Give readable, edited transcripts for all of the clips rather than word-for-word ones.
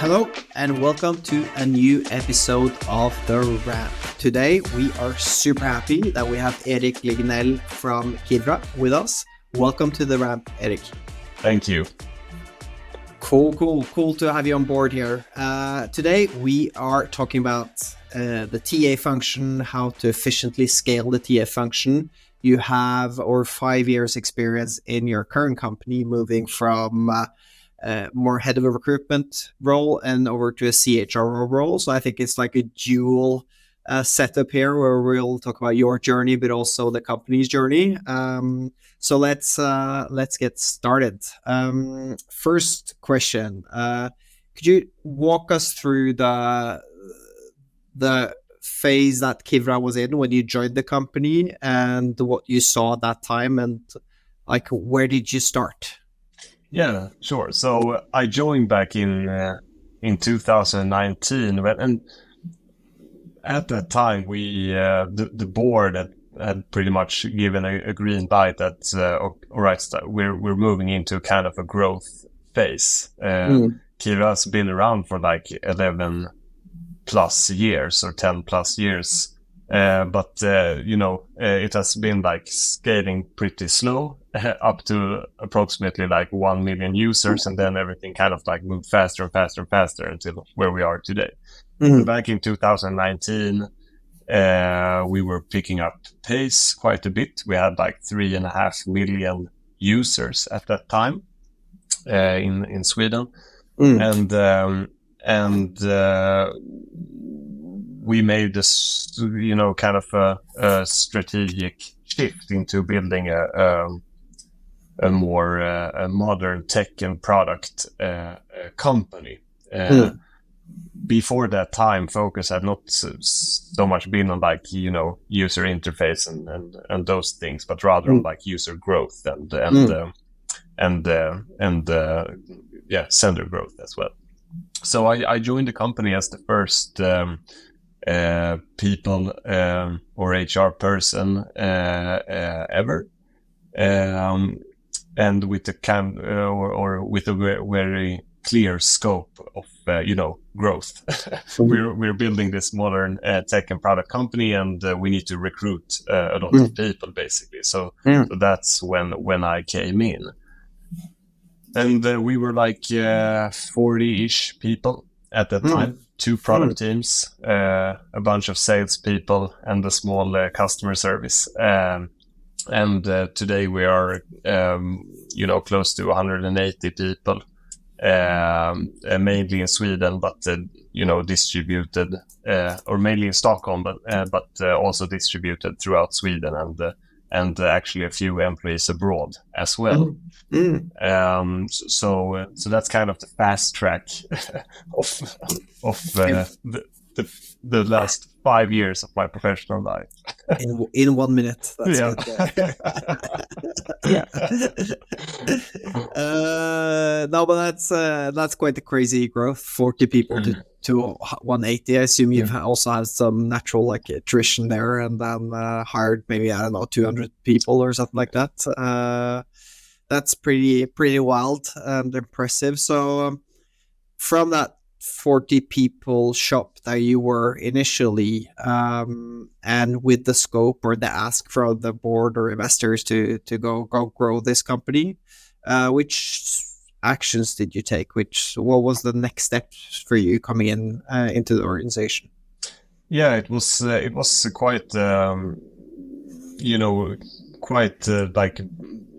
Hello and welcome to a new episode of The Ramp. Today we are super happy that we have Erik Lignell from Kivra with us. Welcome to The Ramp, Erik. Thank you. Cool to have you on board here. Today we are talking about the TA function, how to efficiently scale the TA function. You have over 5 years experience in your current company, moving from more head of a recruitment role and over to a CHRO role. So I think it's like a dual setup here where we'll talk about your journey, but also the company's journey. So let's get started. First question, could you walk us through the phase that Kivra was in when you joined the company and what you saw at that time, and like where did you start? Yeah, sure. So I joined back in 2019, and at that time we the board had pretty much given a green light that all right, we're moving into kind of a growth phase. Kivra has been around for like 11 plus years or 10 plus years, but it has been like scaling pretty slow up to approximately like 1 million users, and then everything kind of like moved faster until where we are today. So back in 2019, we were picking up pace quite a bit. We had like 3.5 million users at that time in Sweden, and we made this, kind of a strategic shift into building a more modern tech and product company. Before that time, focus had not so much been on like user interface and those things, but rather on like user growth and sender growth as well. So I joined the company as the first people or HR person ever, and with a with a very clear scope of growth. We're building this modern tech and product company, and we need to recruit a lot of people basically. So that's when I came in, and we were like 40-ish people at that time. 2 product teams, a bunch of sales people, and a small customer service. And today we are, close to 180 people, mainly in Sweden, but distributed, or mainly in Stockholm, but also distributed throughout Sweden, and actually a few employees abroad as well. So that's kind of the fast track of the last 5 years of my professional life. in 1 minute. That's good. Yeah. No, but that's quite a crazy growth. 40 people to 180. I assume you've also had some natural like attrition there, and then hired maybe 200 people or something like that. That's pretty wild and impressive. So from that 40 people shop that you were initially, and with the scope or the ask from the board or investors to go grow this company, which actions did you take? What was the next step for you coming into the organization? Yeah, it was quite like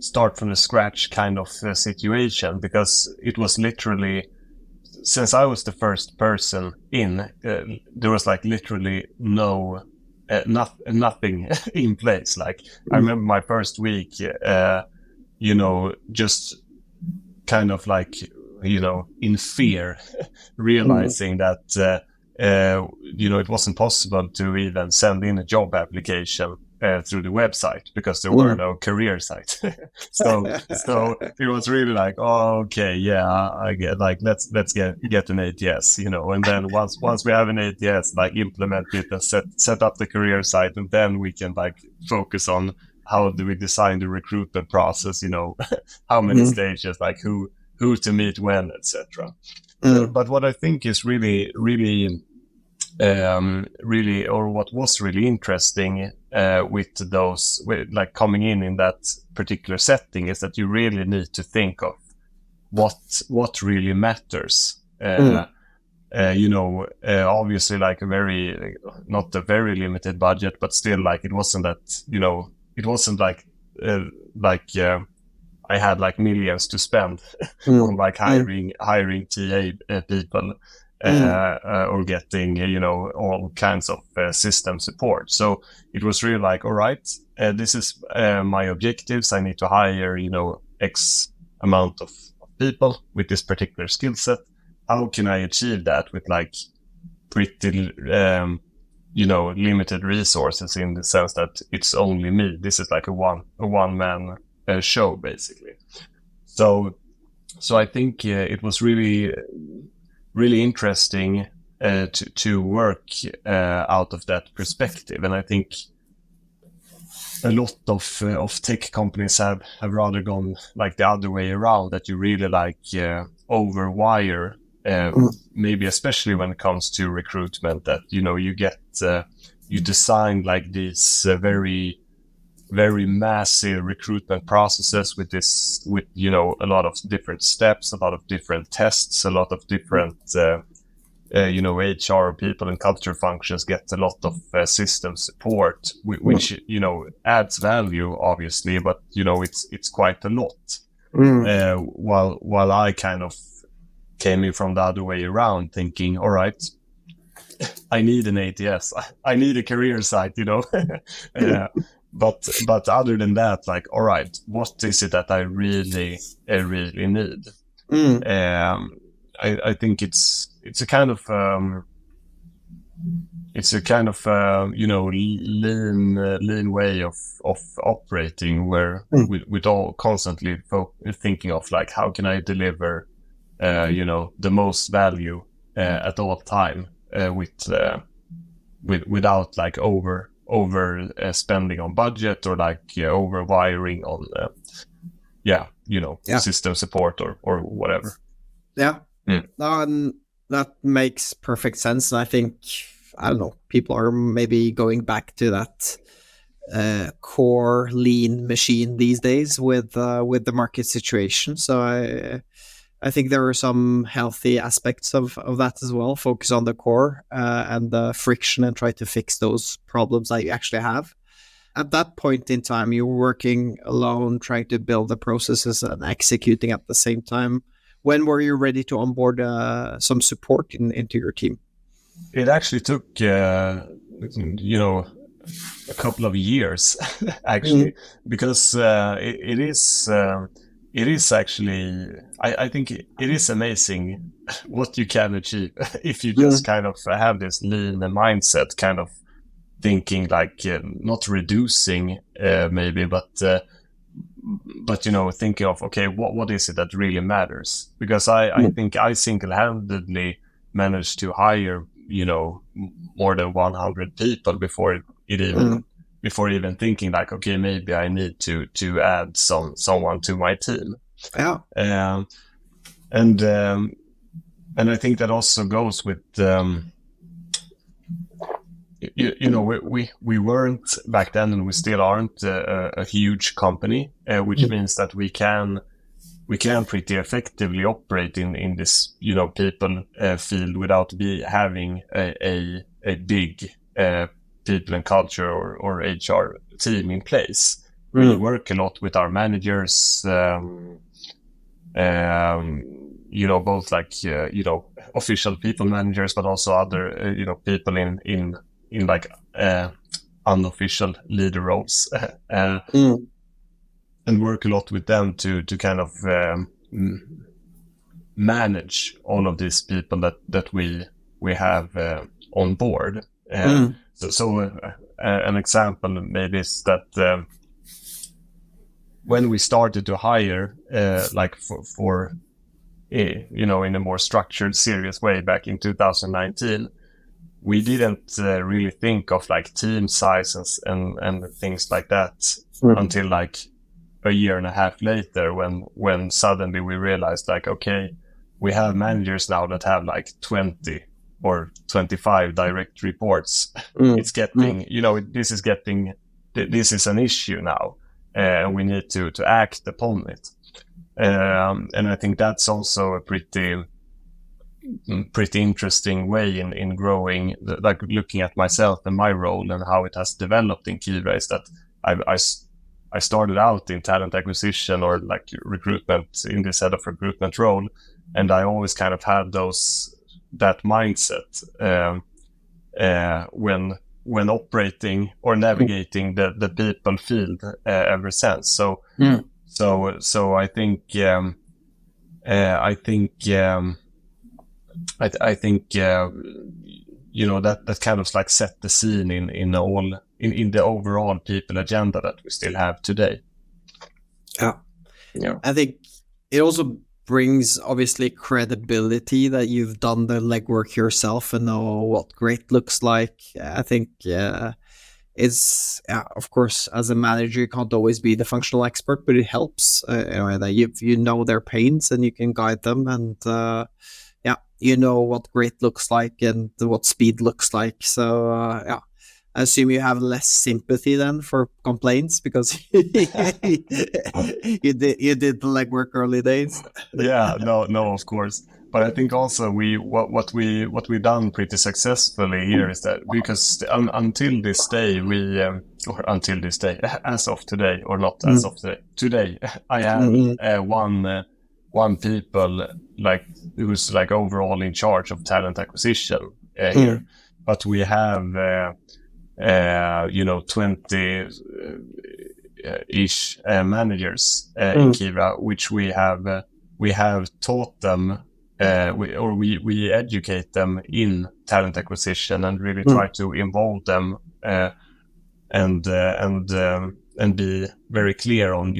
start from the scratch kind of situation, because it was literally, since I was the first person in, there was like literally nothing in place. Like I remember my first week, just kind of like, in fear, realizing that, it wasn't possible to even send in a job application through the website, because there were no career sites. so it was really like, oh, okay, yeah, I get, like, let's get an ATS, and then once we have an ATS, like implement it and set up the career site, and then we can like focus on how do we design the recruitment process, how many stages, like who to meet when, etc. But what I think is really, or what was really interesting with those, like coming in that particular setting, is that you really need to think of what really matters. Obviously, like not a very limited budget, but still, like it wasn't like I had like millions to spend on like hiring TA people or getting all kinds of system support. So it was really like, all right, this is my objectives. I need to hire X amount of people with this particular skill set. How can I achieve that with like pretty limited resources, in the sense that it's only me. This is like a one man show basically. So I think it was really interesting to work out of that perspective, and I think a lot of tech companies have rather gone like the other way around, that you really like overwire, maybe especially when it comes to recruitment, that you get you design like these very massive recruitment processes with a lot of different steps, a lot of different tests, a lot of different HR people and culture functions get a lot of system support, which adds value obviously, but it's quite a lot. While I kind of came in from the other way around, thinking, all right, I need an ATS, I need a career site, But other than that, like, all right, what is it that I really need? I think it's a kind of lean way of operating, where with all constantly thinking of like, how can I deliver the most value at all time, without like over spending on budget, or like over wiring on system support or whatever. No, and that makes perfect sense. And I think, I don't know, people are maybe going back to that core lean machine these days with the market situation. So I think there are some healthy aspects of that as well. Focus on the core and the friction, and try to fix those problems that you actually have. At that point in time, you were working alone, trying to build the processes and executing at the same time. When were you ready to onboard some support into your team? It actually took, a couple of years, actually, because it is actually, I think it is amazing what you can achieve if you just kind of have this lean mindset, kind of thinking like, not reducing maybe, but thinking of, okay, what is it that really matters? Because I think I single-handedly managed to hire, more than 100 people before even thinking like, okay, maybe I need to add someone to my team. Yeah. And I think that also goes with, we weren't back then, and we still aren't a huge company, which means that we can pretty effectively operate in this, people field without having a big people and culture or HR team in place. We work a lot with our managers, both like, official people managers, but also other, people in like unofficial leader roles, and work a lot with them to kind of manage all of these people that we have on board. So an example maybe is that when we started to hire, like for in a more structured, serious way back in 2019, we didn't really think of like team sizes and things like that until like a year and a half later, when suddenly we realized like, okay, we have managers now that have like 20 or 25 direct reports. It's getting, this is an issue now, and we need to act upon it. And I think that's also a pretty interesting way in growing, like looking at myself and my role and how it has developed in Kivra, is that I started out in talent acquisition or like recruitment, in this head of recruitment role, and I always kind of had that mindset when operating or navigating the people field ever since. So I think that kind of like set the scene in the overall people agenda that we still have today. Yeah. I think it also brings obviously credibility that you've done the legwork yourself and know what great looks like. I think it's of course, as a manager you can't always be the functional expert, but it helps that you know their pains and you can guide them, and you know what great looks like and what speed looks like. So I assume you have less sympathy then for complaints because you did the legwork early days. No, of course. But I think also what we've done pretty successfully here is that, because until this day as of today, or not as of today, I have one people like who's like overall in charge of talent acquisition here, but we have 20 ish managers in Kivra, which we have taught them, we educate them in talent acquisition and really try to involve them and be very clear on,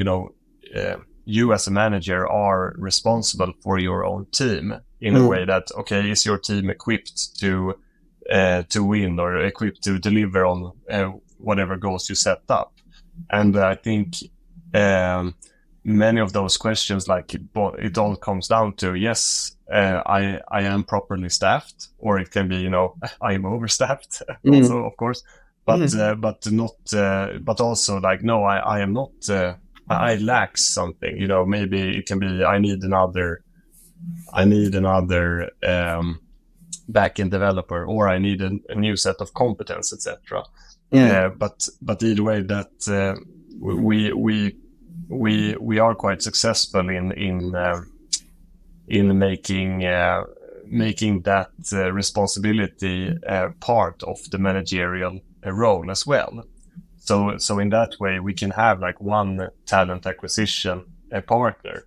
you as a manager are responsible for your own team in a way that, okay, is your team equipped to win or equipped to deliver on whatever goals you set up? And I think many of those questions, like it all comes down to, yes, I am properly staffed, or it can be, I am overstaffed also, of course, but also like, no, I am not, I lack something, maybe it can be, I need another back-end developer, or I need a new set of competence, etc. But either way, that we are quite successful in making that responsibility part of the managerial role as well. So in that way, we can have like one talent acquisition partner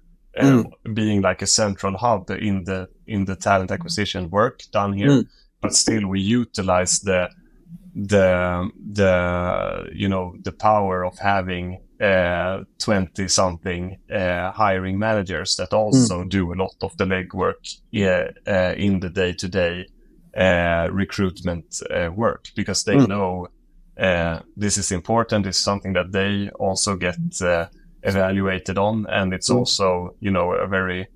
being like a central hub in the talent acquisition work done here, but still we utilize the power of having 20 something hiring managers that also do a lot of the legwork in the day-to-day recruitment work, because they know this is important. It's something that they also get evaluated on, and it's also a very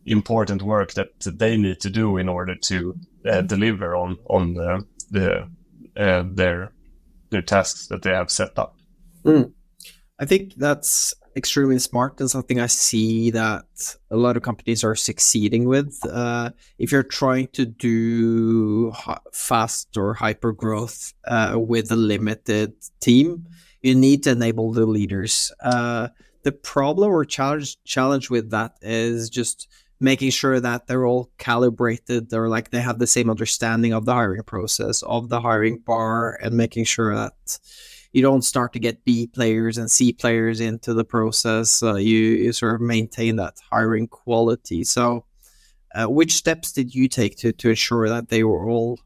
important work that they need to do in order to deliver on their tasks that they have set up. I think that's extremely smart, and something I see that a lot of companies are succeeding with. If you're trying to do fast or hyper growth with a limited team, you need to enable the leaders. The problem or challenge with that is just making sure that they're all calibrated, or like they have the same understanding of the hiring process, of the hiring bar, and making sure that you don't start to get B players and C players into the process. You sort of maintain that hiring quality. So which steps did you take to ensure that they're all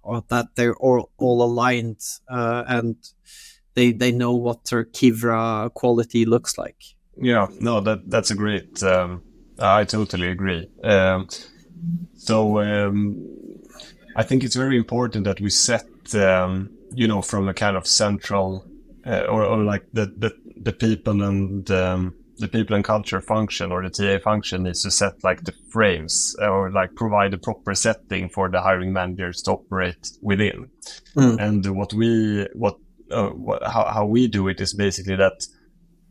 aligned and they know what their Kivra quality looks like? Yeah, no, that's a great. I totally agree. So I think it's very important that we set, from a kind of central or like the people and the people and culture function or the TA function needs to set like the frames or like provide a proper setting for the hiring managers to operate within. And how we do it is basically that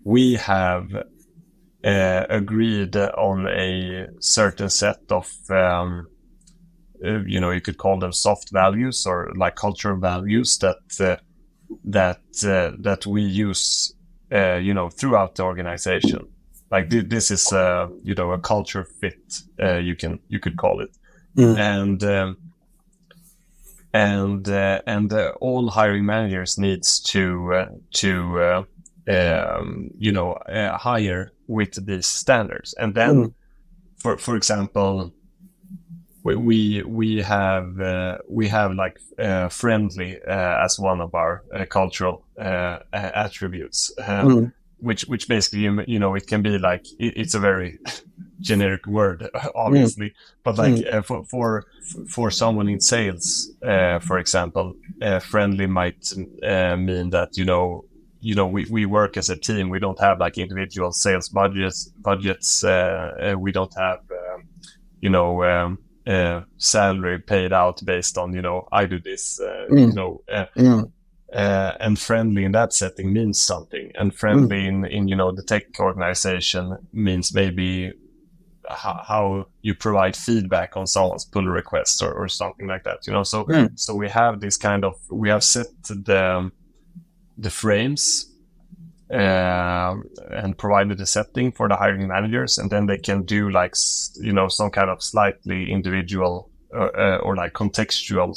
we have agreed on a certain set of you could call them soft values or like cultural values that we use throughout the organization. Like this is a culture fit, you could call it. And all hiring managers needs to hire with these standards. And then for example, we have like friendly as one of our cultural attributes, which basically it can be like it's a very generic word, obviously, but like for someone in sales, for example, friendly might mean that we work as a team. We don't have like individual sales budgets. We don't have salary paid out based on I do this and friendly in that setting means something, and friendly in the tech organization means maybe how you provide feedback on someone's pull request or something like that, so we have this we have set the frames and provided a setting for the hiring managers, and then they can do like some kind of slightly individual or like contextual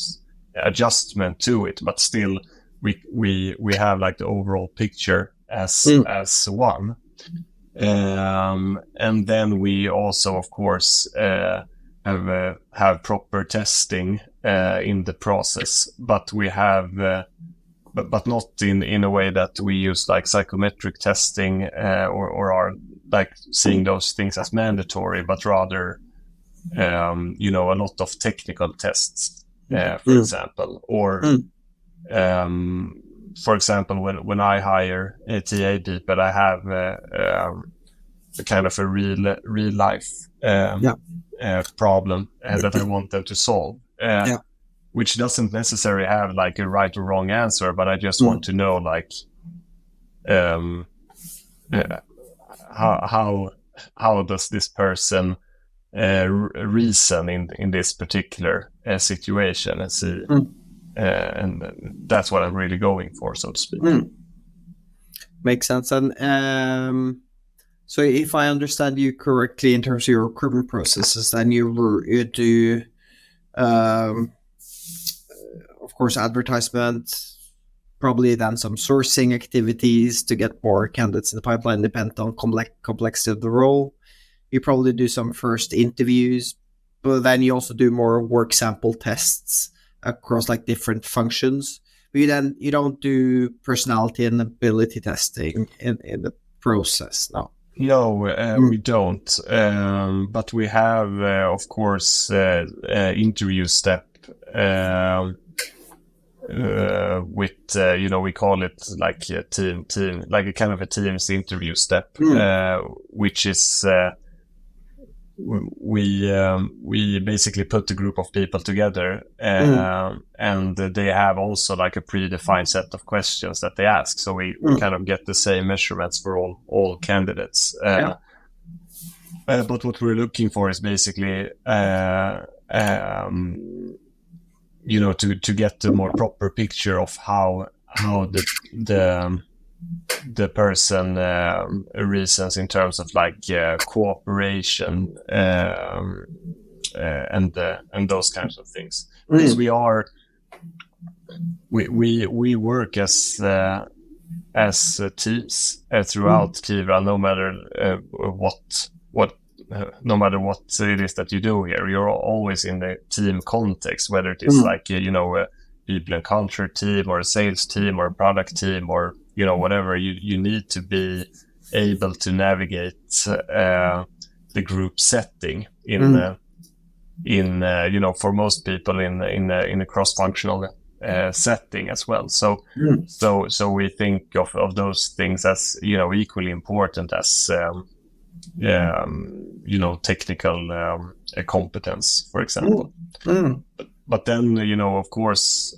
adjustment to it, but still we have like the overall picture as one. And then we also of course have proper testing in the process, but we have but not in a way that we use like psychometric testing or are like seeing those things as mandatory, but rather a lot of technical tests, for example, or for example, when I hire TA people, I have a kind of a real life problem that I want them to solve. Which doesn't necessarily have like a right or wrong answer, but I just want to know like how does this person reason in this particular situation, and see, and that's what I'm really going for, so to speak. Makes sense. And so if I understand you correctly in terms of your recruitment processes, then you do of course advertisement, probably then some sourcing activities to get more candidates in the pipeline, depending on complexity of the role. You probably do some first interviews, but then you also do more work sample tests across like different functions. But you don't do personality and ability testing in the process, no? No, we don't. But we have, of course, interview step with we call it like a team, like a kind of a team's interview step, which is we basically put a group of people together, and they have also like a predefined set of questions that they ask, so we kind of get the same measurements for all candidates. But what we're looking for is basically to get a more proper picture of how the person reasons in terms of like cooperation and those kinds of things. Because we work as teams throughout Kivra, no matter what it is that you do here. You're always in the team context, whether it is like a people and culture team or a sales team or a product team or whatever. You need to be able to navigate the group setting in for most people in a cross-functional setting as well. So we think of those things as equally important as technical competence, for example. But then of course,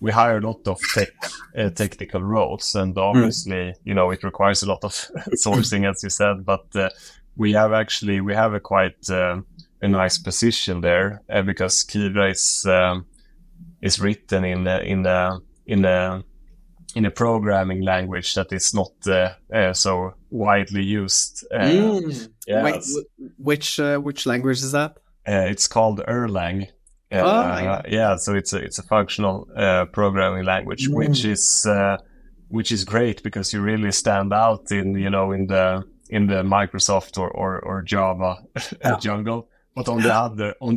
we hire a lot of technical roles, and obviously it requires a lot of sourcing, as you said. But we have a quite a nice position there, because Kivra is written in a programming language that is not so widely used. Wait, which language is that? It's called Erlang. So it's a functional programming language, which is great, because you really stand out in the Microsoft or Java jungle. But on the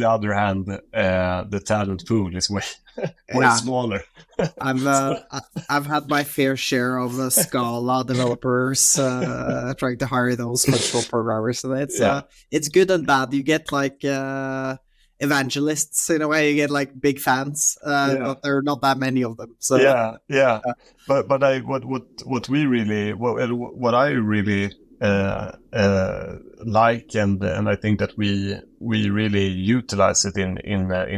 other hand, the talent pool is way smaller. I've had my fair share of Scala developers trying to hire those functional programmers. So it's good and bad. You get like evangelists in a way. You get like big fans, but there are not that many of them. So But what I really like, and I think that we really utilize it in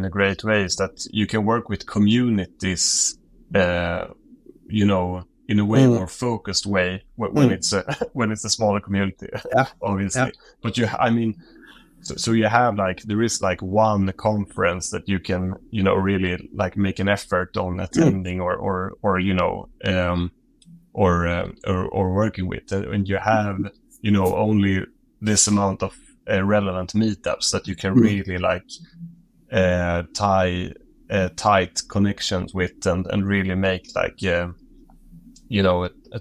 a great way, is that you can work with communities, in a way more focused way when it's a smaller community, obviously. But so you have there is one conference that you can really make an effort on attending or working with, and you have only this amount of relevant meetups that you can really tie tight connections with and really make a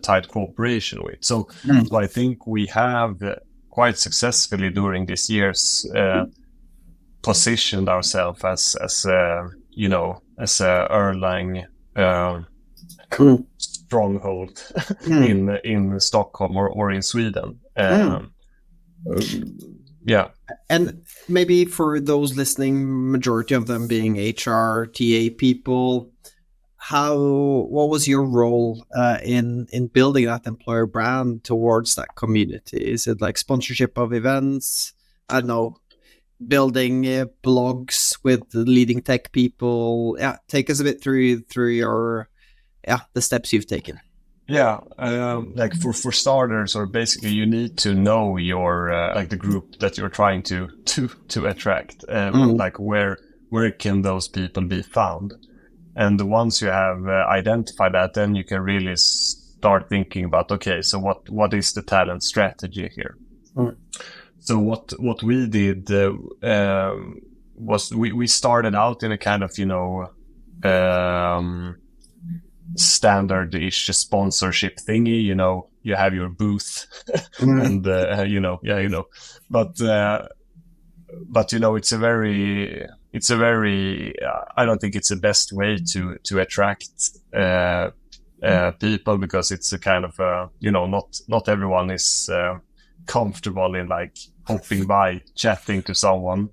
tight cooperation with. So I think we have quite successfully during these years positioned ourselves as a Erlang stronghold in Stockholm or in Sweden. And maybe for those listening, majority of them being HR, TA people, what was your role in building that employer brand towards that community? Is it like sponsorship of events? I don't know, building blogs with the leading tech people? Yeah, take us a bit through your the steps you've taken. For starters, or basically you need to know your the group that you're trying to attract. Where can those people be found? And once you have identified that, then you can really start thinking about, okay, so what is the talent strategy here? So what we did was we started out in a kind of standard-ish sponsorship thingy. You have your booth, and but it's a very I don't think it's the best way to attract people, because it's a kind of not everyone is comfortable in hopping by chatting to someone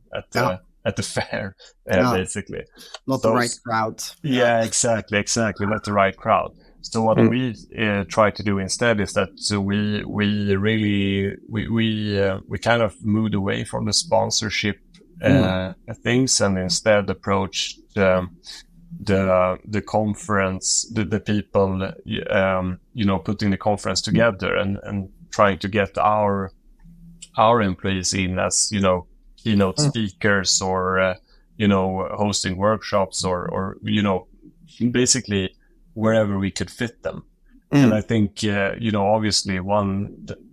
at the fair, basically. Not the right crowd. Yeah, exactly, not the right crowd. So what we try to do instead is that we kind of moved away from the sponsorship things, and instead approached the conference, the people putting the conference together, and trying to get our employees in as keynote speakers, or hosting workshops, or basically wherever we could fit them. And I think obviously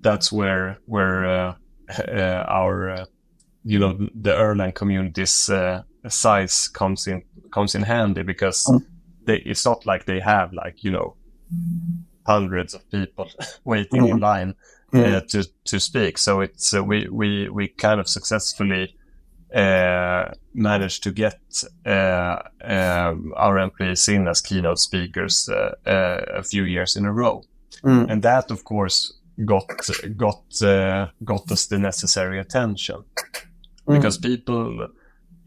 that's where our the Erlang community's size comes in handy, because it's not like they have hundreds of people waiting in line to speak. So it's we kind of successfully managed to get our employees in as keynote speakers a few years in a row, and that of course got us the necessary attention, because people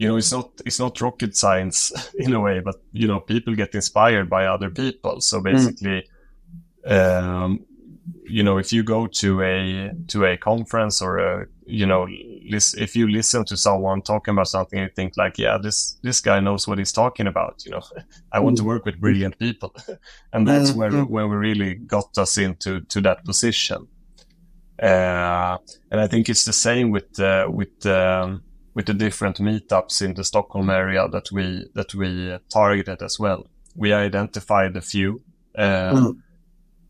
it's not rocket science in a way, but people get inspired by other people. So basically, if you go to a conference or if you listen to someone talking about something, you think like, yeah, this guy knows what he's talking about. I want to work with brilliant people, and that's when we really got us into that position. And I think it's the same with the different meetups in the Stockholm area that we targeted as well. We identified a few and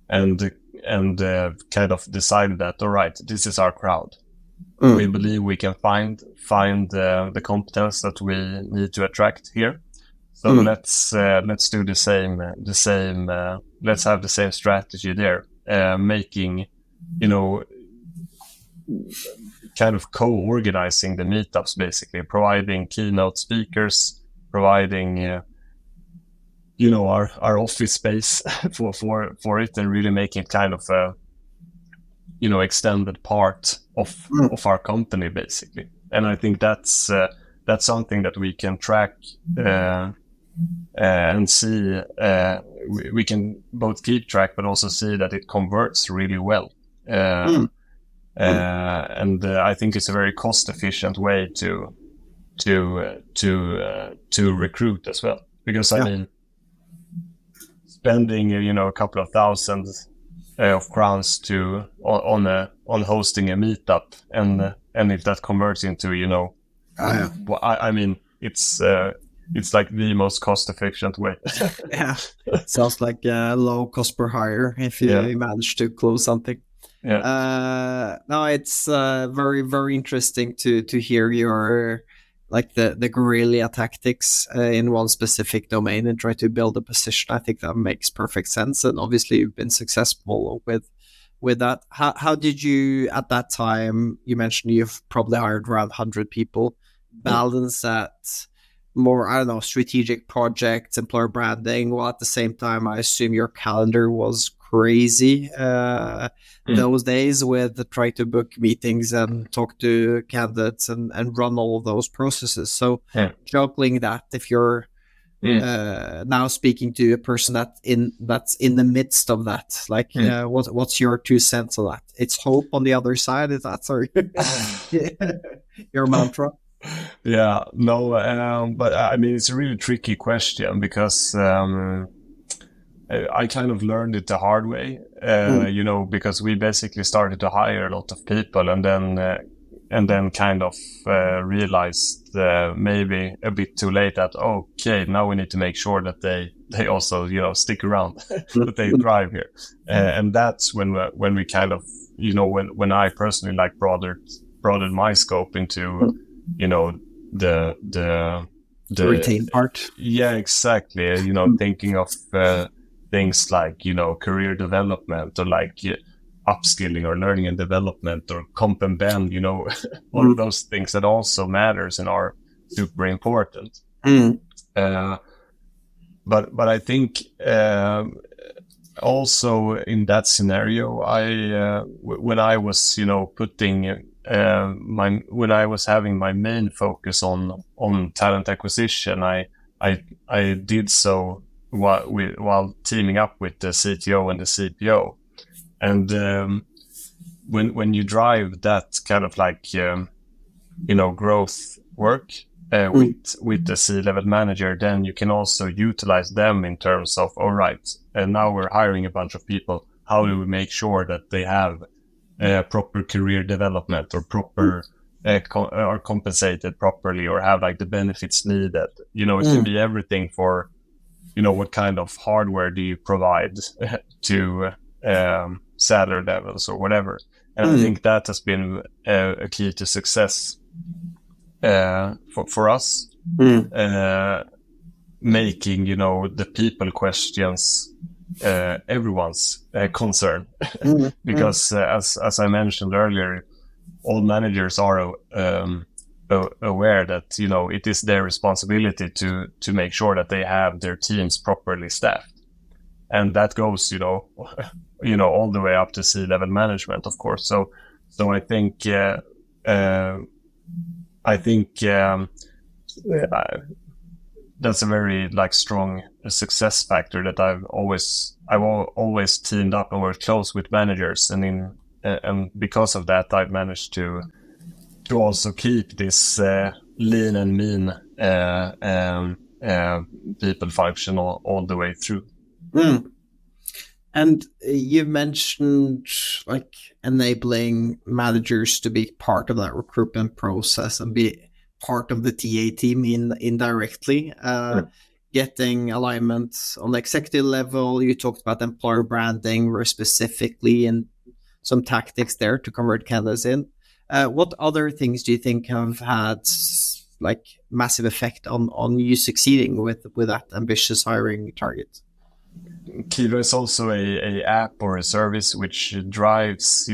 kind of decided that, all right, this is our crowd. We believe we can find the competence that we need to attract here. So let's do the same. Let's have the same strategy there, making kind of co-organizing the meetups, basically providing keynote speakers, providing our office space for it, and really making it kind of a extended part of our company, basically. And I think that's something that we can track and see. We can both keep track, but also see that it converts really well. And I think it's a very cost-efficient way to recruit as well. Because I mean, spending a couple of thousands of crowns on hosting a meetup, and if that converts into I mean, it's like the most cost-efficient way. Yeah, sounds like a low cost per hire if you manage to close something. No, it's very, very interesting to hear your the guerrilla tactics in one specific domain and try to build a position. I think that makes perfect sense, and obviously you've been successful with that. How did you, at that time, you mentioned you've probably hired around 100 people, balance that more, I don't know, strategic projects, employer branding, while at the same time I assume your calendar was crazy those days, with try to book meetings and talk to candidates and run all of those processes. So juggling that, if you're now speaking to a person that's in the midst of that, what's your 2 cents on that? It's hope on the other side, is that your mantra? Yeah, no, but I mean, it's a really tricky question, because I kind of learned it the hard way, because we basically started to hire a lot of people, and then kind of realized maybe a bit too late that, okay, now we need to make sure that they also stick around, that they thrive here, and that's when we kind of when I personally broadened my scope into the retain part. Yeah, exactly. Thinking of things like career development, or upskilling or learning and development, or comp and bend, all of those things that also matters and are super important. But I think also in that scenario, when I was putting when I was having my main focus on talent acquisition, I did so while teaming up with the CTO and the CPO. And when you drive that kind of growth work with the C-level manager, then you can also utilize them in terms of, all right, and now we're hiring a bunch of people. How do we make sure that they have proper career development, or proper are compensated properly, or have the benefits needed? It can be everything for what kind of hardware do you provide to salary levels or whatever. And I think that has been a key to success for us, making the people questions everyone's concern, because as I mentioned earlier, all managers are aware that it is their responsibility to make sure that they have their teams properly staffed, and that goes all the way up to C-level management, of course. So I think that's a very like strong success factor that I've always teamed up and worked close with managers, and because of that I've managed to also keep this lean and mean people function all the way through. And you mentioned like enabling managers to be part of that recruitment process and be part of the TA team indirectly, getting alignment on the executive level. You talked about employer branding very specifically and some tactics there to convert candidates in. What other things do you think have had like massive effect on you succeeding with that ambitious hiring target? Kivra is also a app or a service which drives,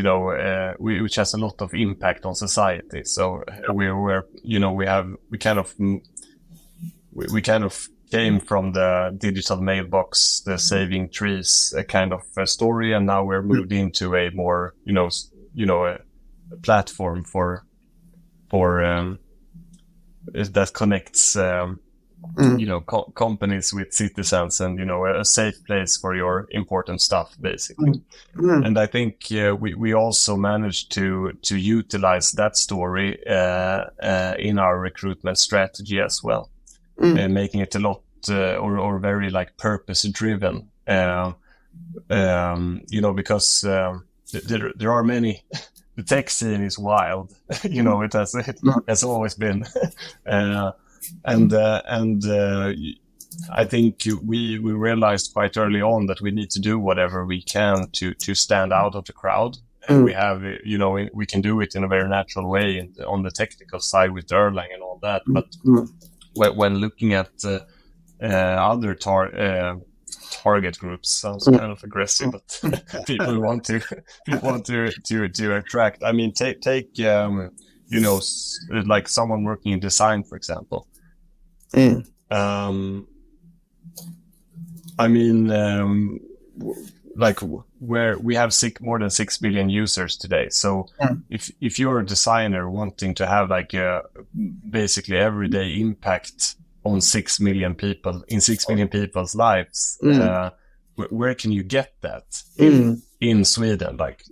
which has a lot of impact on society. So we kind of came from the digital mailbox, the saving trees kind of story, and now we're moved into a more, a platform for that connects. Companies with citizens, and a safe place for your important stuff, basically. And I think we also managed to utilize that story in our recruitment strategy as well, making it a lot or very like purpose driven. Because there are many. The tech scene is wild. It has always been. I think we realized quite early on that we need to do whatever we can to stand out of the crowd. And we have, we can do it in a very natural way on the technical side with Erlang and all that. But when looking at other target groups, sounds kind of aggressive, but people want to attract. I mean, take like someone working in design, for example. Where we have more than 6 billion users today. So if you're a designer wanting to have like a basically everyday impact on 6 million people in 6 million people's lives, where can you get that in Sweden? Like,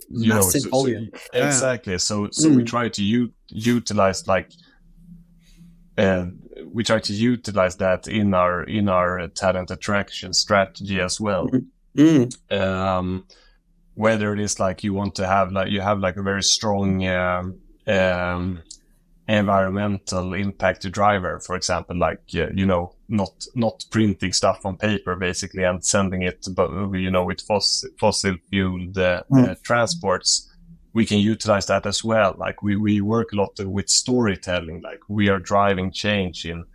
volume. Exactly. So we try to utilize we try to utilize that in our talent attraction strategy as well. Whether it is like you want to have like a very strong environmental impact driver, for example, like not printing stuff on paper basically and sending it, but with fossil fueled transports. We can utilize that as well. Like we work a lot with storytelling, like we are driving change in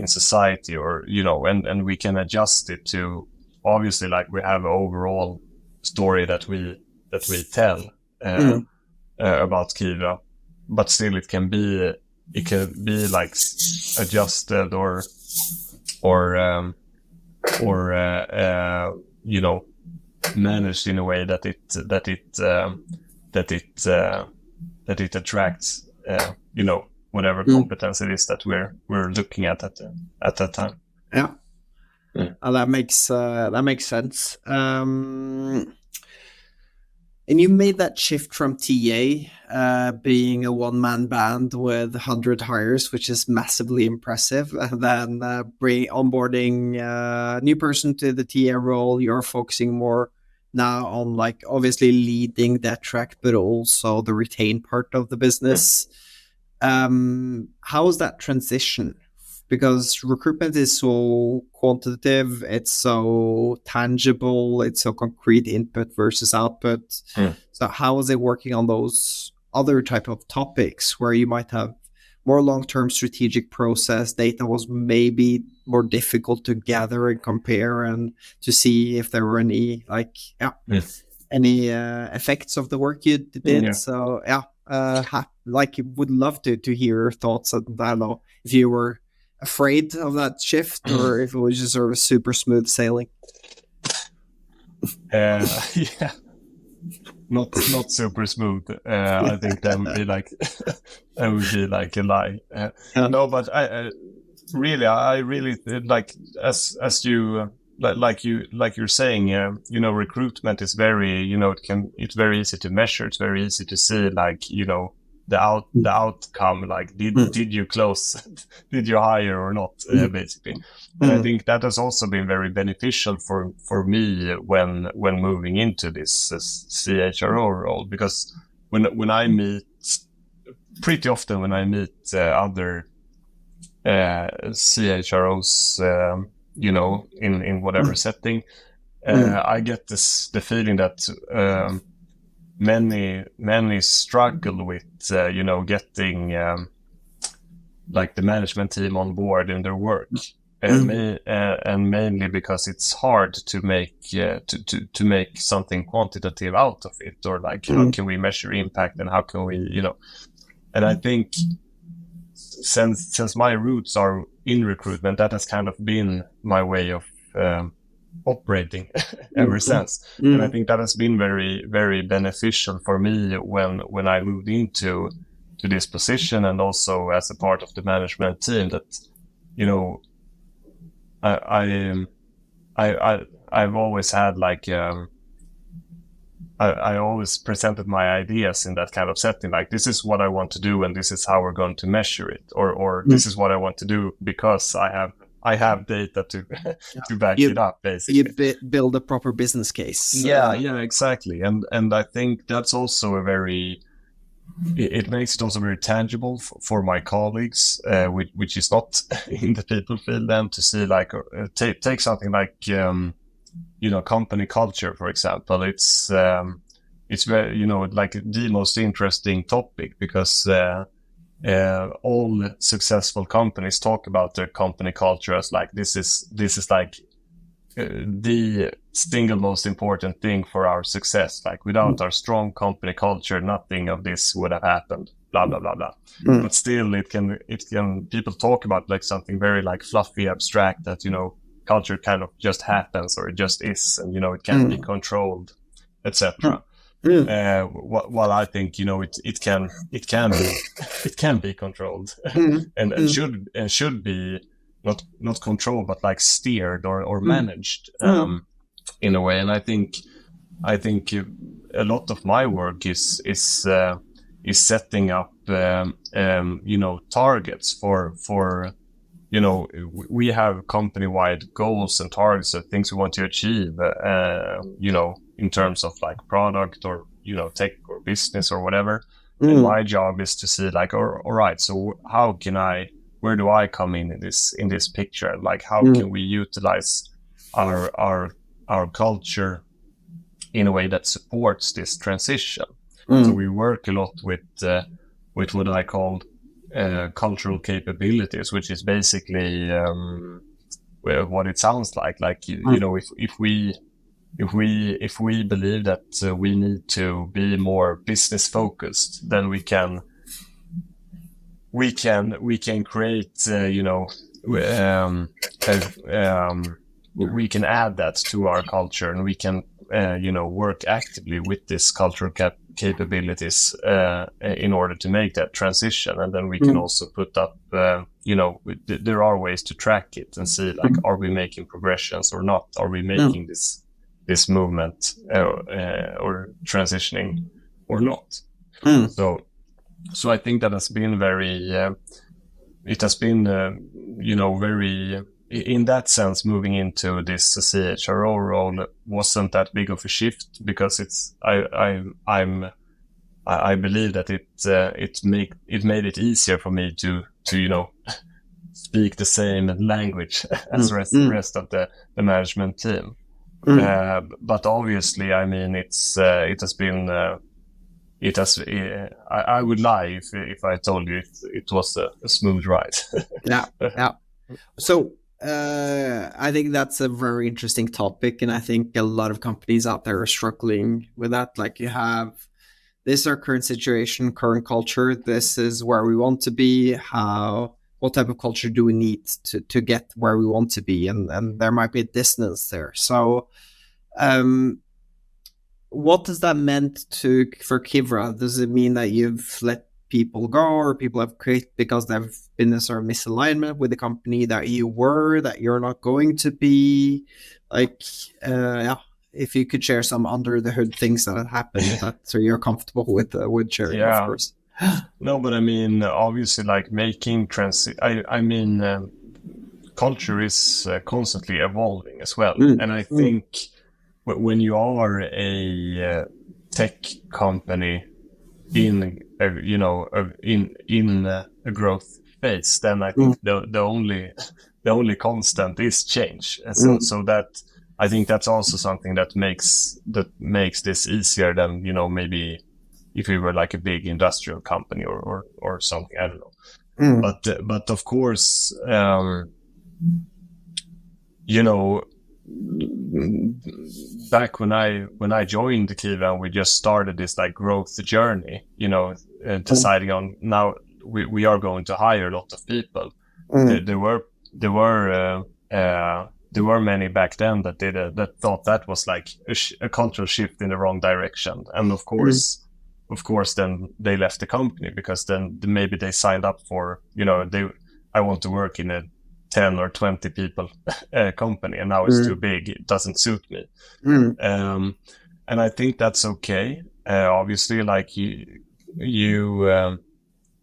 society, or and we can adjust it to, obviously, like we have an overall story that we tell about Kivra, but still it can be like adjusted or managed in a way that it attracts whatever competence it is that we're looking at that time. That makes sense. And you made that shift from TA being a one-man band with 100 hires, which is massively impressive, and then onboarding a new person to the TA role. You're focusing more now on like obviously leading that track, but also the retain part of the business. How is that transition? Because recruitment is so quantitative, it's so tangible, it's so concrete, input versus output. So how is it working on those other type of topics where you might have more long-term strategic process? Data was maybe more difficult to gather and compare and to see if there were any any effects of the work you did. So would love to hear your thoughts. And I don't know if you were afraid of that shift or if it was just sort of super smooth sailing. Not super smooth. I think that would be like a lie. No, but really, I really like as you like you're saying, recruitment is very, it's very easy to measure. It's very easy to see, like, the outcome, like did you close, did you hire or not, basically. And I think that has also been very beneficial for me when moving into this CHRO role, because when I meet pretty often when I meet other CHROs, in whatever setting, I get the feeling that many struggle with, getting like the management team on board in their work, and mainly because it's hard to make to make something quantitative out of it, or like how can we measure impact, and how can we, and I think since my roots are in recruitment, that has kind of been my way of operating ever since. And I think that has been very, very beneficial for me when I moved into this position, and also as a part of the management team, that, I've always had like, I always presented my ideas in that kind of setting, like, this is what I want to do, and this is how we're going to measure it, or this is what I want to do because I have data to to back it up, basically. You build a proper business case. Yeah, exactly. And I think that's also it makes it also very tangible for my colleagues, which is not in the people field, then, to see, like, take something like, company culture, for example. It's very, like, the most interesting topic, because all successful companies talk about their company culture as, like, this is like the single most important thing for our success. Like, without our strong company culture, nothing of this would have happened. Blah blah blah blah. But still, it can people talk about, like, something very, like, fluffy, abstract, that, culture kind of just happens, or it just is, and, it can't be controlled, etc. While I think, it can be controlled, and should be not controlled, but, like, steered or managed, in a way. And I think a lot of my work is setting up targets for we have company-wide goals and targets of things we want to achieve, in terms of, like, product, or, tech, or business, or whatever. And my job is to see, like, all right, so where do I come in this picture? Like, how can we utilize our culture in a way that supports this transition? So we work a lot with what I call cultural capabilities, which is basically what it sounds like. Like, if we believe that we need to be more business focused, then we can create, we can add that to our culture, and we can work actively with this cultural capabilities in order to make that transition. And then we can also put up, there are ways to track it and see, like, are we making progressions or not? Are we making this movement or transitioning or not? So I think that has been very, it has been, very, in that sense, moving into this CHRO role wasn't that big of a shift, because I believe that it made it easier for me to speak the same language as the rest of the management team. But obviously, I mean, it has been. I would lie if I told you it was a smooth ride. Yeah. So I think that's a very interesting topic, and I think a lot of companies out there are struggling with that. Like, you have, this is our current situation, current culture. This is where we want to be. What type of culture do we need to get where we want to be? And there might be a distance there. So, what does that meant for Kivra? Does it mean that you've let people go, or people have quit because they've been in a sort of misalignment with the company that you're not going to be? Like, if you could share some under the hood things that have happened that so you're comfortable with sharing, of course. No, but I mean, obviously, like making culture is constantly evolving as well. And I think when you are a tech company in a growth phase, then I think the only constant is change. And so that I think that's also something that makes this easier than maybe if we were like a big industrial company or something. I don't know. But of course, back when I joined Kivra, we just started this like growth journey, deciding on now we are going to hire a lot of people. There were many back then that thought that was like a cultural shift in the wrong direction, and of course, then they left the company because then maybe they signed up for I want to work in a 10 or 20 people company, and now it's too big, it doesn't suit me. And I think that's okay. Obviously, like you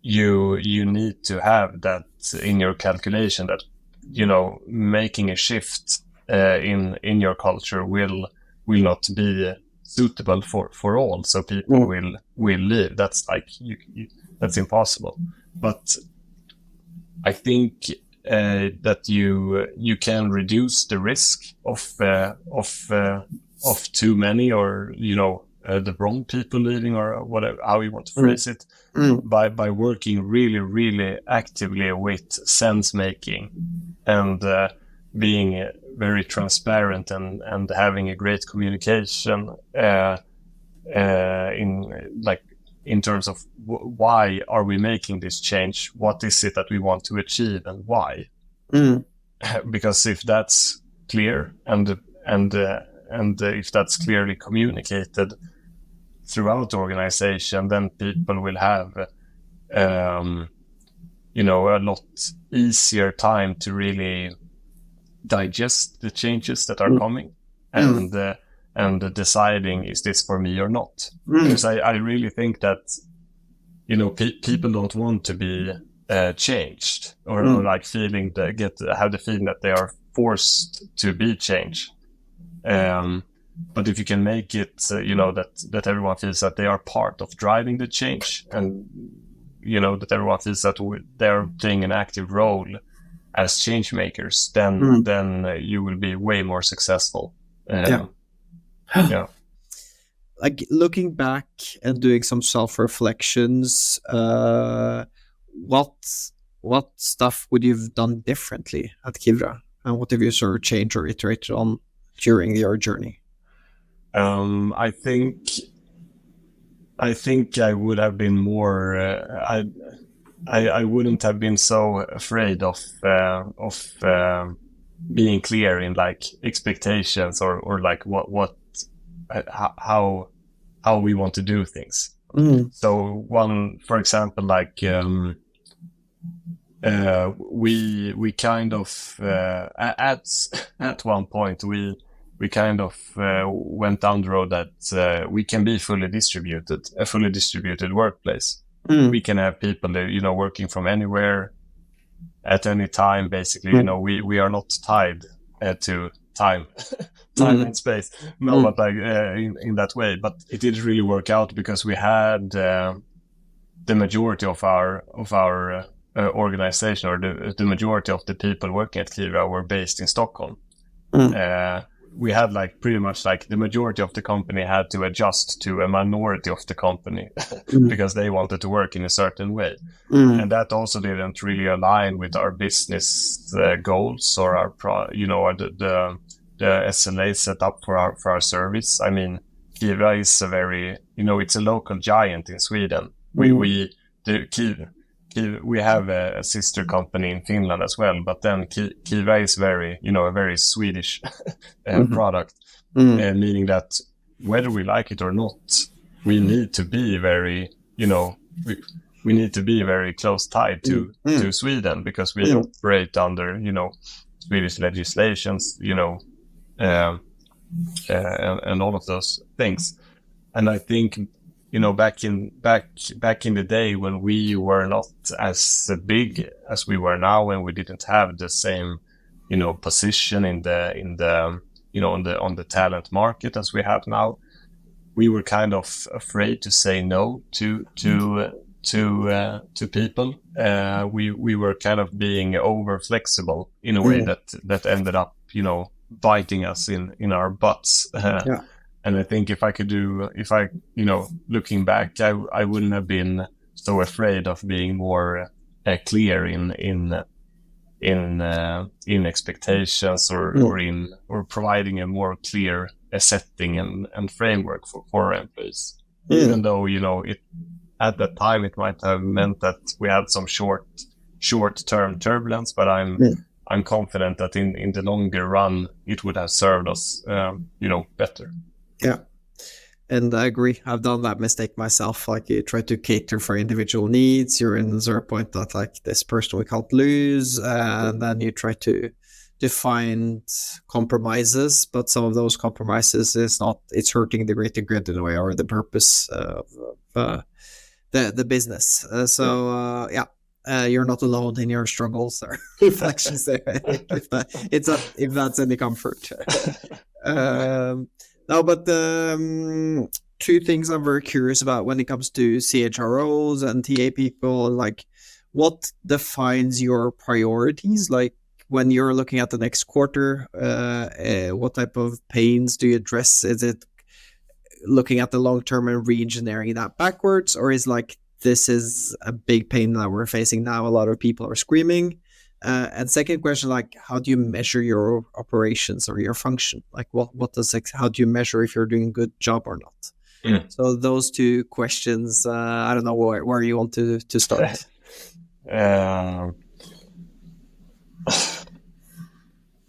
need to have that in your calculation that making a shift in your culture will not be suitable for all, so people will leave. That's like that's impossible. But I think that you can reduce the risk of too many, or the wrong people leaving, or whatever, how you want to phrase it, by working really, really actively with sense making and being very transparent and having a great communication in terms of why are we making this change? What is it that we want to achieve, and why? Because if that's clear and if that's clearly communicated throughout the organization, then people will have a lot easier time to really digest the changes that are coming and deciding, is this for me or not? Because I really think that people don't want to be changed or like have the feeling that they are forced to be changed. But if you can make it that everyone feels that they are part of driving the change, and that everyone feels that they're playing an active role as change makers, then you will be way more successful. Yeah. Like looking back and doing some self-reflections, what stuff would you've done differently at Kivra, and what have you sort of changed or iterated on during your journey? I think I would have been more. I wouldn't have been so afraid of being clear in like expectations or like what how we want to do things. So for example, like we kind of at one point we kind of went down the road that we can be a fully distributed workplace. We can have people working from anywhere at any time, basically. We are not tied to time and space, but like in that way. But it didn't really work out because we had the majority of our organization, or the majority of the people working at Kivra were based in Stockholm. We had like pretty much like the majority of the company had to adjust to a minority of the company because they wanted to work in a certain way. And that also didn't really align with our business goals or our the SLA set up for our service. I mean, Kivra is a very, it's a local giant in Sweden. We have a sister company in Finland as well, but then Kivra is very, a very Swedish product, meaning that whether we like it or not, we need to be very, we need to be very close tied to Sweden, because we operate under, Swedish legislations, and all of those things. And I think, back in the day when we were not as big as we were now, and we didn't have the same, position in the on the talent market as we have now, we were kind of afraid to say no to people. We were kind of being over flexible in a way that ended up, biting us in our butts. And I think if I, looking back, I wouldn't have been so afraid of being more clear in expectations, or providing a more clear setting and framework for our employees. Even though, it at that time it might have meant that we had some short-term turbulence, but I'm confident that in the longer run it would have served us, better. Yeah. And I agree. I've done that mistake myself. Like, you try to cater for individual needs. You're in the point that, like, this person we can't lose, and then you try to find compromises. But some of those compromises it's hurting the greater good in a way, or the purpose of the business. You're not alone in your struggles or reflections there. if that's any comfort. No, but two things I'm very curious about when it comes to CHROs and TA people, like, what defines your priorities? Like, when you're looking at the next quarter, what type of pains do you address? Is it looking at the long term and re-engineering that backwards, or is like, this is a big pain that we're facing now, a lot of people are screaming? And second question, like, how do you measure your operations or your function? Like, how do you measure if you're doing a good job or not? So those two questions, I don't know where you want to start.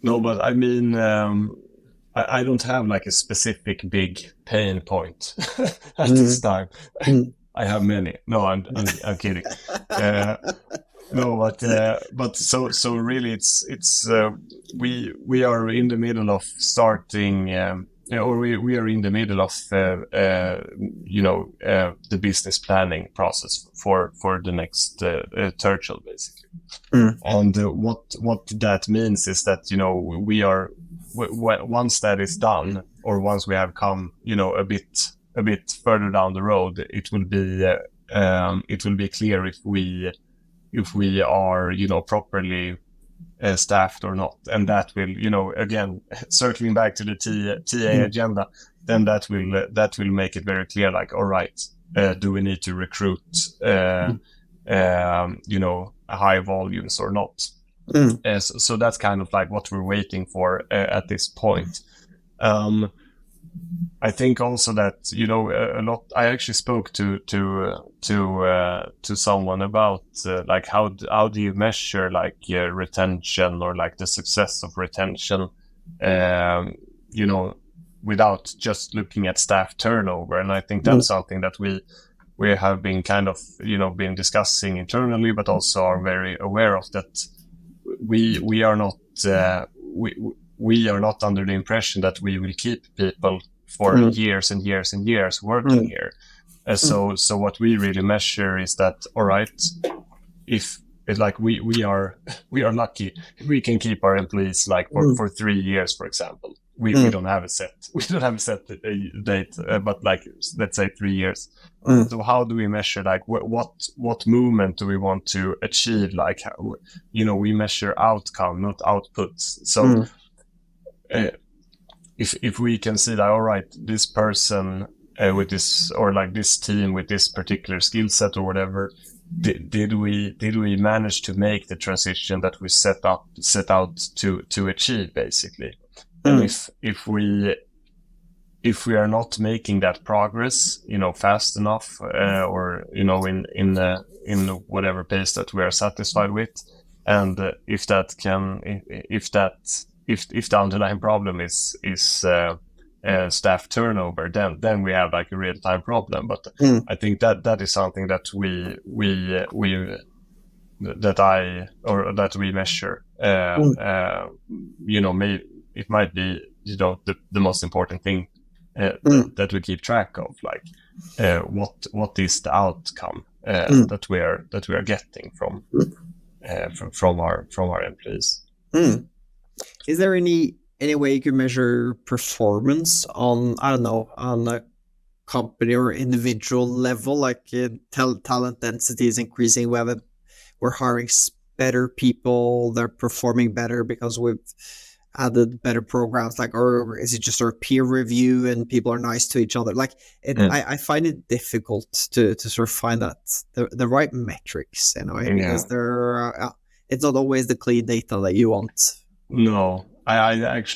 No, but I mean, I don't have like a specific big pain point at this time. I have many. No, I'm kidding. No, but so really, it's we are in the middle of starting, or we are in the middle of the business planning process for the next tertial, basically. And what that means is that, we are, once that is done, or once we have come, a bit further down the road, it will be clear if we are, properly staffed or not. And that will, again, circling back to the TA agenda, then that will make it very clear, like, all right, do we need to recruit, high volumes or not? So that's kind of like what we're waiting for at this point. I think also that, a lot. I actually spoke to someone about like how do you measure like retention, or like the success of retention, without just looking at staff turnover. And I think that's something that we have been kind of been discussing internally, but also are very aware of, that we are not we are not under the impression that we will keep people for years and years and years working here. So what we really measure is that, all right, if it's like we are lucky, we can keep our employees like for 3 years, for example. We don't have a set date, but like, let's say 3 years. So how do we measure, like, what movement do we want to achieve? Like, how, we measure outcome, not outputs. So if we can see that, all right, this person with this, or like this team with this particular skill set or whatever, did we manage to make the transition that we set out to achieve, basically? And if we are not making that progress, fast enough, or in whatever pace that we are satisfied with, and if the underlying problem is staff turnover, then we have like a real time problem. But I think that is something that we that we measure. Maybe it might be the most important thing that we keep track of, like what is the outcome that we are getting from our employees. Is there any way you can measure performance on, I don't know, on a company or individual level, like talent density is increasing, whether we're hiring better people, they're performing better because we've added better programs, like, or is it just our peer review and people are nice to each other? Like I find it difficult to sort of find that the right metrics in a way, because it's not always the clean data that you want. No, I've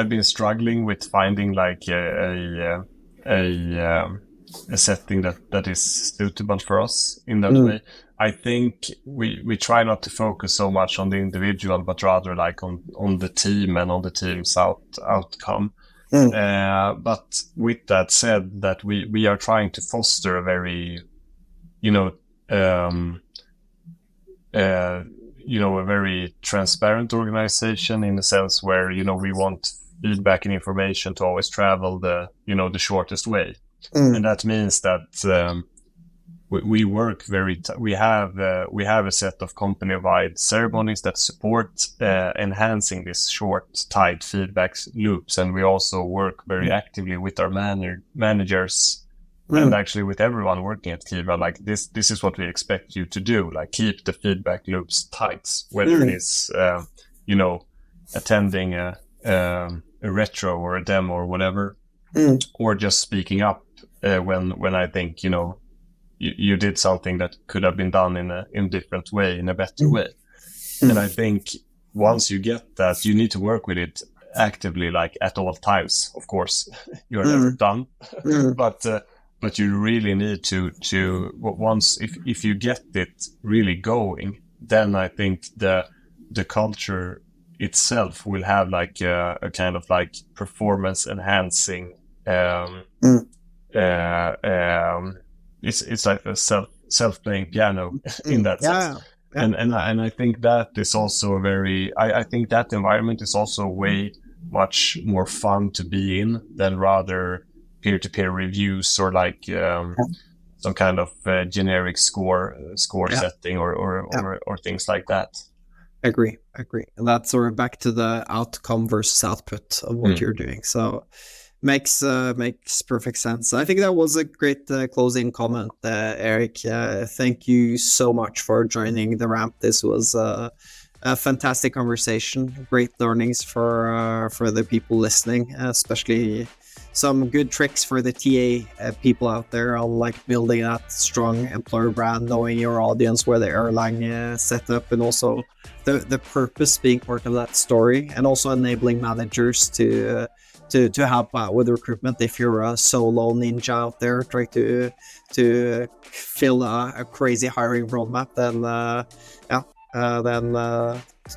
been struggling with finding like a setting that is suitable for us in that way. I think we try not to focus so much on the individual, but rather like on the team and on the team's outcome. But with that said, that we are trying to foster a very, a very transparent organization, in the sense where, we want feedback and information to always travel the shortest way. And that means that we work we have a set of company-wide ceremonies that support enhancing this short, tight feedback loops. And we also work very actively with our managers and actually with everyone working at Kivra. Like this is what we expect you to do, like keep the feedback loops tight, whether it is attending a retro or a demo or whatever, or just speaking up when I think you did something that could have been done in a different way, in a better way. And I think once you get that, you need to work with it actively, like at all times. Of course, you're never done, but you really need to once if you get it really going, then I think the culture itself will have like a kind of like performance enhancing. It's like a self-playing piano in that sense. And I think that is also I think that environment is also way much more fun to be in than rather peer-to-peer reviews or like some kind of generic score setting or things like that. Agree. And that's sort of back to the outcome versus output of what you're doing. So makes perfect sense. I think that was a great closing comment, Erik. Thank you so much for joining the ramp. This was a fantastic conversation. Great learnings for the people listening, especially some good tricks for the TA people out there on like building that strong employer brand, knowing your audience, where the airline set up, and also the purpose being part of that story, and also enabling managers to help out with recruitment. If you're a solo ninja out there trying to fill a crazy hiring roadmap, then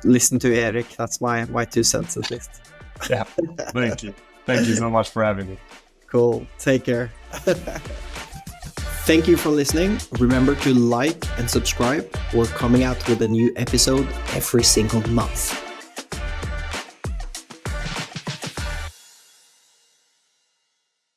listen to Erik. That's my 2 cents at least. Yeah, thank you. Thank you so much for having me. Cool. Take care. Thank you for listening. Remember to like and subscribe. We're coming out with a new episode every single month.